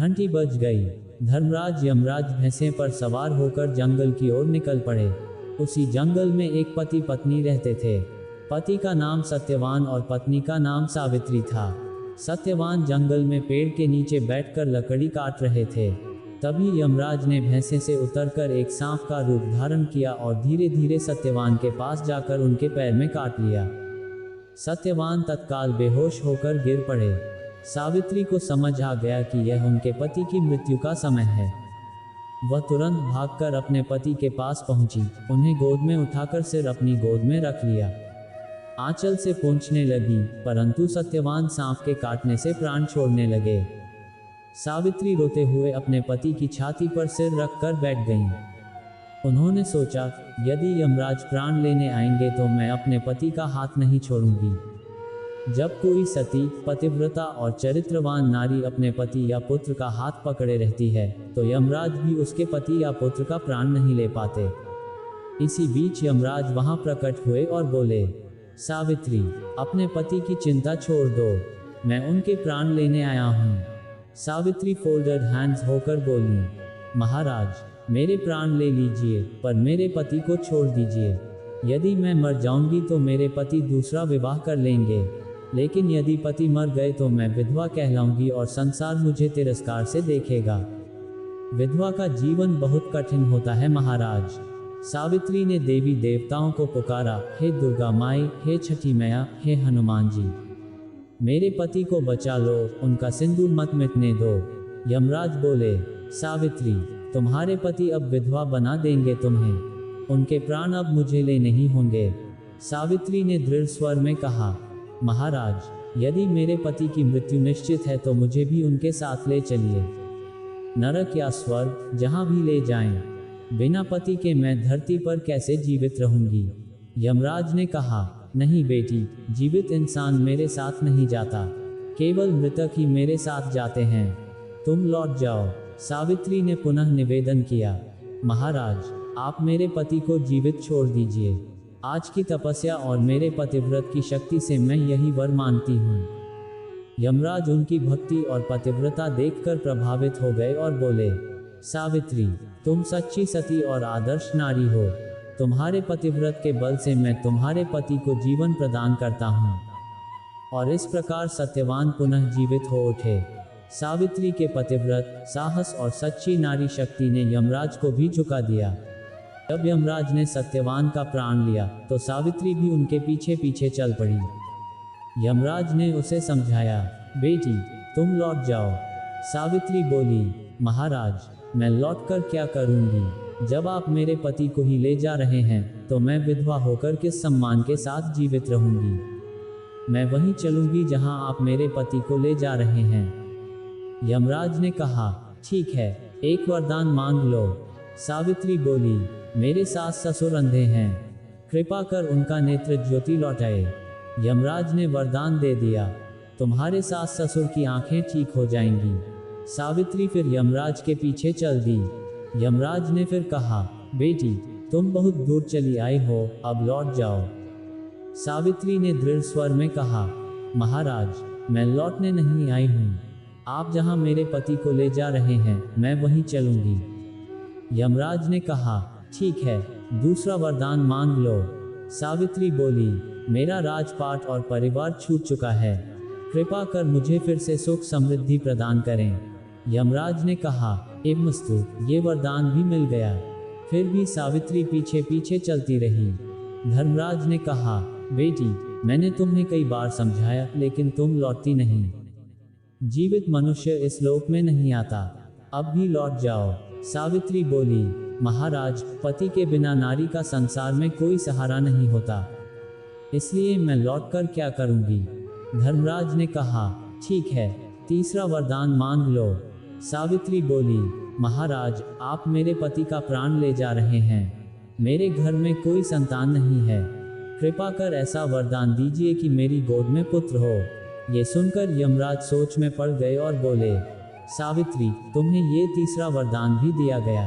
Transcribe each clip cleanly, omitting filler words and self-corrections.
घंटी बज गई। धर्मराज यमराज भैंसे पर सवार होकर जंगल की ओर निकल पड़े। उसी जंगल में एक पति पत्नी रहते थे। पति का नाम सत्यवान और पत्नी का नाम सावित्री था। सत्यवान जंगल में पेड़ के नीचे बैठकर लकड़ी काट रहे थे। तभी यमराज ने भैंसे से उतरकर एक सांप का रूप धारण किया और धीरे धीरे सत्यवान के पास जाकर उनके पैर में काट लिया। सत्यवान तत्काल बेहोश होकर गिर पड़े। सावित्री को समझ आ गया कि यह उनके पति की मृत्यु का समय है। वह तुरंत भागकर अपने पति के पास पहुंची, उन्हें गोद में उठाकर सिर अपनी गोद में रख लिया। आंचल से पोंछने लगी, परंतु सत्यवान सांप के काटने से प्राण छोड़ने लगे। सावित्री रोते हुए अपने पति की छाती पर सिर रखकर बैठ गईं। उन्होंने सोचा, यदि यमराज प्राण लेने आएंगे तो मैं अपने पति का हाथ नहीं छोड़ूंगी। जब कोई सती, पतिव्रता और चरित्रवान नारी अपने पति या पुत्र का हाथ पकड़े रहती है, तो यमराज भी उसके पति या पुत्र का प्राण नहीं ले पाते। इसी बीच यमराज वहां प्रकट हुए और बोले, सावित्री, अपने पति की चिंता छोड़ दो, मैं उनके प्राण लेने आया हूँ। सावित्री फोल्डेड हैंड्स होकर बोली, महाराज, मेरे प्राण ले लीजिए, पर मेरे पति को छोड़ दीजिए। यदि मैं मर जाऊंगी तो मेरे पति दूसरा विवाह कर लेंगे, लेकिन यदि पति मर गए तो मैं विधवा कहलाऊंगी और संसार मुझे तिरस्कार से देखेगा। विधवा का जीवन बहुत कठिन होता है महाराज। सावित्री ने देवी देवताओं को पुकारा, हे दुर्गा माई, हे छठी मैया, हे हनुमान जी, मेरे पति को बचा लो, उनका सिंदूर मत मिटने दो। यमराज बोले, सावित्री, तुम्हारे पति अब विधवा बना देंगे तुम्हें, उनके प्राण अब मुझे ले नहीं होंगे। सावित्री ने दृढ़ स्वर में कहा, महाराज, यदि मेरे पति की मृत्यु निश्चित है तो मुझे भी उनके साथ ले चलिए। नरक या स्वर्ग, जहां भी ले जाएं, बिना पति के मैं धरती पर कैसे जीवित रहूंगी। यमराज ने कहा, नहीं बेटी, जीवित इंसान मेरे साथ नहीं जाता, केवल मृतक ही मेरे साथ जाते हैं, तुम लौट जाओ। सावित्री ने पुनः निवेदन किया, महाराज, आप मेरे पति को जीवित छोड़ दीजिए। आज की तपस्या और मेरे पतिव्रत की शक्ति से मैं यही वर मानती हूँ। यमराज उनकी भक्ति और पतिव्रता देखकर प्रभावित हो गए और बोले, सावित्री, तुम सच्ची सती और आदर्श नारी हो। तुम्हारे पतिव्रत के बल से मैं तुम्हारे पति को जीवन प्रदान करता हूँ। और इस प्रकार सत्यवान पुनः जीवित हो उठे। सावित्री के पतिव्रत, साहस और सच्ची नारी शक्ति ने यमराज को भी झुका दिया। जब यमराज ने सत्यवान का प्राण लिया तो सावित्री भी उनके पीछे पीछे चल पड़ी। यमराज ने उसे समझाया, बेटी, तुम लौट जाओ। सावित्री बोली, महाराज, मैं लौटकर क्या करूंगी? जब आप मेरे पति को ही ले जा रहे हैं तो मैं विधवा होकर किस सम्मान के साथ जीवित रहूंगी। मैं वहीं चलूंगी जहां आप मेरे पति को ले जा रहे हैं। यमराज ने कहा, ठीक है, एक वरदान मांग लो। सावित्री बोली, मेरे सास ससुर अंधे हैं, कृपा कर उनका नेत्र ज्योति लौटाए। यमराज ने वरदान दे दिया, तुम्हारे सास ससुर की आंखें ठीक हो जाएंगी। सावित्री फिर यमराज के पीछे चल दी। यमराज ने फिर कहा, बेटी, तुम बहुत दूर चली आई हो, अब लौट जाओ। सावित्री ने दृढ़ स्वर में कहा, महाराज, मैं लौटने नहीं आई हूँ, आप जहाँ मेरे पति को ले जा रहे हैं मैं वहीं चलूंगी। यमराज ने कहा, ठीक है, दूसरा वरदान मांग लो। सावित्री बोली, मेरा राजपाट और परिवार छूट चुका है, कृपा कर मुझे फिर से सुख समृद्धि प्रदान करें। यमराज ने कहा, एवमस्तु, ये वरदान भी मिल गया। फिर भी सावित्री पीछे पीछे चलती रही। धर्मराज ने कहा, बेटी, मैंने तुम्हें कई बार समझाया लेकिन तुम लौटती नहीं। जीवित मनुष्य इस लोक में नहीं आता, अब भी लौट जाओ। सावित्री बोली, महाराज, पति के बिना नारी का संसार में कोई सहारा नहीं होता, इसलिए मैं लौटकर क्या करूंगी। धर्मराज ने कहा, ठीक है, तीसरा वरदान मांग लो। सावित्री बोली, महाराज, आप मेरे पति का प्राण ले जा रहे हैं, मेरे घर में कोई संतान नहीं है, कृपा कर ऐसा वरदान दीजिए कि मेरी गोद में पुत्र हो। ये सुनकर यमराज सोच में पड़ गए और बोले, सावित्री, तुम्हें ये तीसरा वरदान भी दिया गया,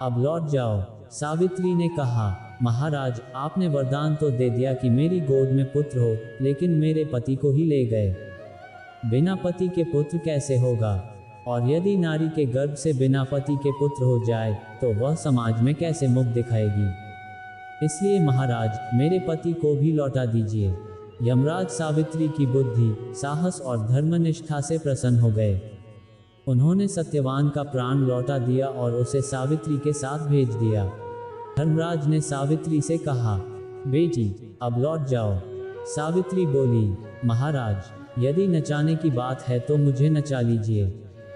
अब लौट जाओ। सावित्री ने कहा, महाराज, आपने वरदान तो दे दिया कि मेरी गोद में पुत्र हो, लेकिन मेरे पति को ही ले गए, बिना पति के पुत्र कैसे होगा। और यदि नारी के गर्भ से बिना पति के पुत्र हो जाए तो वह समाज में कैसे मुख दिखाएगी। इसलिए महाराज, मेरे पति को भी लौटा दीजिए। यमराज सावित्री की बुद्धि, साहस और धर्मनिष्ठा से प्रसन्न हो गए। उन्होंने सत्यवान का प्राण लौटा दिया और उसे सावित्री के साथ भेज दिया। धर्मराज ने सावित्री से कहा, बेटी अब लौट जाओ। सावित्री बोली, महाराज, यदि नचाने की बात है तो मुझे नचा लीजिए।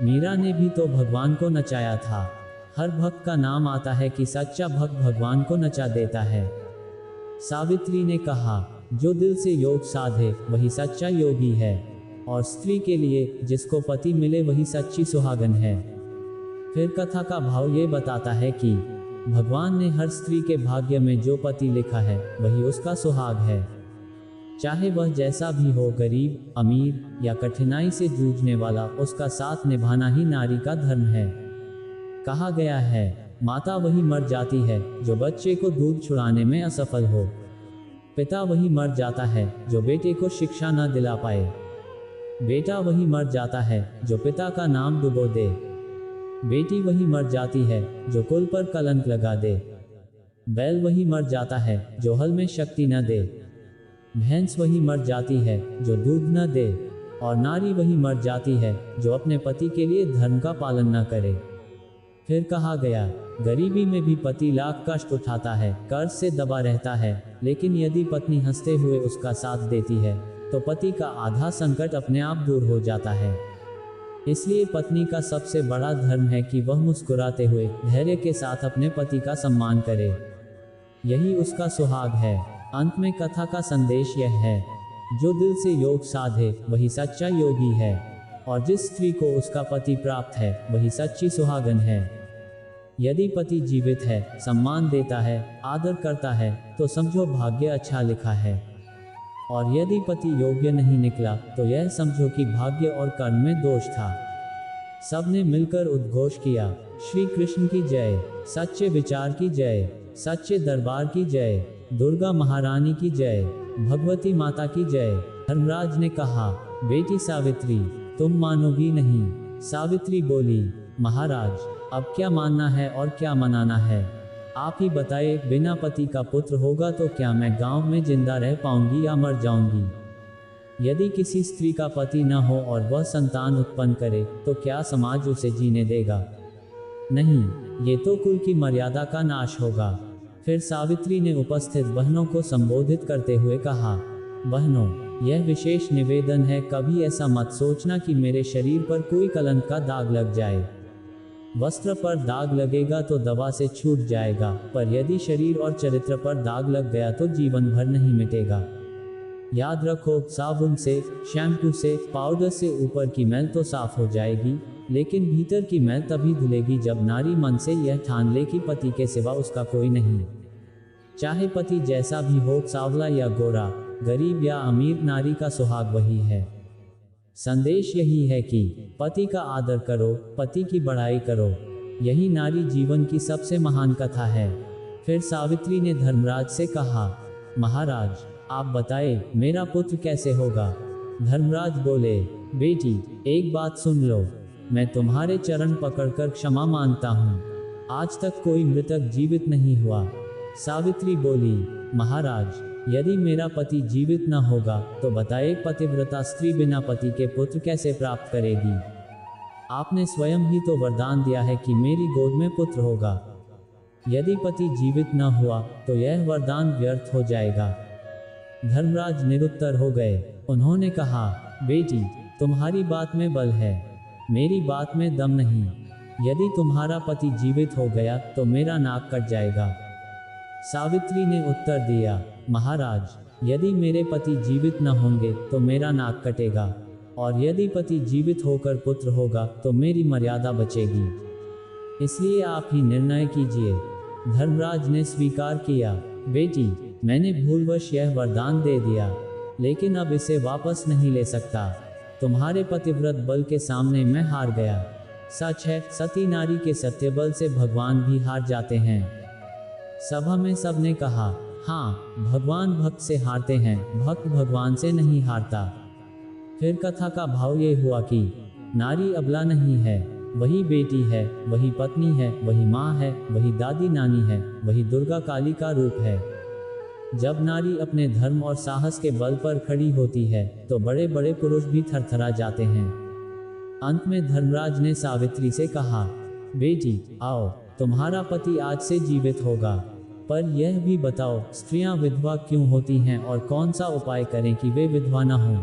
मीरा ने भी तो भगवान को नचाया था। हर भक्त का नाम आता है कि सच्चा भक्त भगवान को नचा देता है। सावित्री ने कहा, जो दिल से योग साधे वही सच्चा योगी है, और स्त्री के लिए जिसको पति मिले वही सच्ची सुहागन है। फिर कथा का भाव ये बताता है कि भगवान ने हर स्त्री के भाग्य में जो पति लिखा है वही उसका सुहाग है। चाहे वह जैसा भी हो, गरीब, अमीर या कठिनाई से जूझने वाला, उसका साथ निभाना ही नारी का धर्म है। कहा गया है, माता वही मर जाती है जो बच्चे को दूध छुड़ाने में असफल हो। पिता वही मर जाता है जो बेटे को शिक्षा न दिला पाए। बेटा वही मर जाता है जो पिता का नाम डुबो दे। बेटी वही मर जाती है जो कुल पर कलंक लगा दे। बैल वही मर जाता है जो हल में शक्ति न दे। भैंस वही मर जाती है जो दूध न दे। और नारी वही मर जाती है जो अपने पति के लिए धर्म का पालन न करे। फिर कहा गया, गरीबी में भी पति लाख कष्ट उठाता है, कर्ज से दबा रहता है, लेकिन यदि पत्नी हंसते हुए उसका साथ देती है तो पति का आधा संकट अपने आप दूर हो जाता है। इसलिए पत्नी का सबसे बड़ा धर्म है कि वह मुस्कुराते हुए धैर्य के साथ अपने पति का सम्मान करे। यही उसका सुहाग है। अंत में कथा का संदेश यह है, जो दिल से योग साधे वही सच्चा योगी है, और जिस स्त्री को उसका पति प्राप्त है वही सच्ची सुहागन है। यदि पति जीवित है, सम्मान देता है, आदर करता है, तो समझो भाग्य अच्छा लिखा है। और यदि पति योग्य नहीं निकला तो यह समझो कि भाग्य और कर्म में दोष था। सबने मिलकर उद्घोष किया, श्री कृष्ण की जय, सच्चे विचार की जय, सच्चे दरबार की जय, दुर्गा महारानी की जय, भगवती माता की जय। धर्मराज ने कहा, बेटी सावित्री, तुम मानोगी नहीं। सावित्री बोली, महाराज, अब क्या मानना है और क्या मनाना है, आप ही बताए। बिना पति का पुत्र होगा तो क्या मैं गांव में जिंदा रह पाऊंगी या मर जाऊंगी। यदि किसी स्त्री का पति न हो और वह संतान उत्पन्न करे तो क्या समाज उसे जीने देगा? नहीं, ये तो कुल की मर्यादा का नाश होगा। फिर सावित्री ने उपस्थित बहनों को संबोधित करते हुए कहा, बहनों, यह विशेष निवेदन है, कभी ऐसा मत सोचना कि मेरे शरीर पर कोई कलंक का दाग लग जाए। वस्त्र पर दाग लगेगा तो दवा से छूट जाएगा, पर यदि शरीर और चरित्र पर दाग लग गया तो जीवन भर नहीं मिटेगा। याद रखो, साबुन से, शैम्पू से, पाउडर से ऊपर की मैल तो साफ हो जाएगी, लेकिन भीतर की मैल तभी धुलेगी जब नारी मन से यह ठान ले कि पति के सिवा उसका कोई नहीं। चाहे पति जैसा भी हो, सांवला या गोरा, गरीब या अमीर, नारी का सुहाग वही है। संदेश यही है कि पति का आदर करो, पति की बड़ाई करो। यही नारी जीवन की सबसे महान कथा है। फिर सावित्री ने धर्मराज से कहा, महाराज, आप बताए मेरा पुत्र कैसे होगा। धर्मराज बोले, बेटी, एक बात सुन लो, मैं तुम्हारे चरण पकड़कर क्षमा मांगता हूँ। आज तक कोई मृतक जीवित नहीं हुआ। सावित्री बोली, महाराज, यदि मेरा पति जीवित न होगा तो बताए, पतिव्रता स्त्री बिना पति के पुत्र कैसे प्राप्त करेगी। आपने स्वयं ही तो वरदान दिया है कि मेरी गोद में पुत्र होगा। यदि पति जीवित न हुआ तो यह वरदान व्यर्थ हो जाएगा। धर्मराज निरुत्तर हो गए। उन्होंने कहा, बेटी, तुम्हारी बात में बल है, मेरी बात में दम नहीं। यदि तुम्हारा पति जीवित हो गया तो मेरा नाक कट जाएगा। सावित्री ने उत्तर दिया, महाराज, यदि मेरे पति जीवित न होंगे तो मेरा नाक कटेगा, और यदि पति जीवित होकर पुत्र होगा तो मेरी मर्यादा बचेगी। इसलिए आप ही निर्णय कीजिए। धर्मराज ने स्वीकार किया, बेटी, मैंने भूलवश यह वरदान दे दिया, लेकिन अब इसे वापस नहीं ले सकता। तुम्हारे पतिव्रत बल के सामने मैं हार गया। सच है, सती नारी के सत्य बल से भगवान भी हार जाते हैं। सभा में सबने कहा, हाँ, भगवान भक्त से हारते हैं, भक्त भगवान से नहीं हारता। फिर कथा का भाव ये हुआ कि नारी अबला नहीं है, वही बेटी है, वही पत्नी है, वही माँ है, वही दादी नानी है, वही दुर्गा काली का रूप है। जब नारी अपने धर्म और साहस के बल पर खड़ी होती है तो बड़े बड़े पुरुष भी थरथरा जाते हैं। अंत में धर्मराज ने सावित्री से कहा, बेटी आओ, तुम्हारा पति आज से जीवित होगा, पर यह भी बताओ स्त्रियां विधवा क्यों होती हैं और कौन सा उपाय करें कि वे विधवा न हों।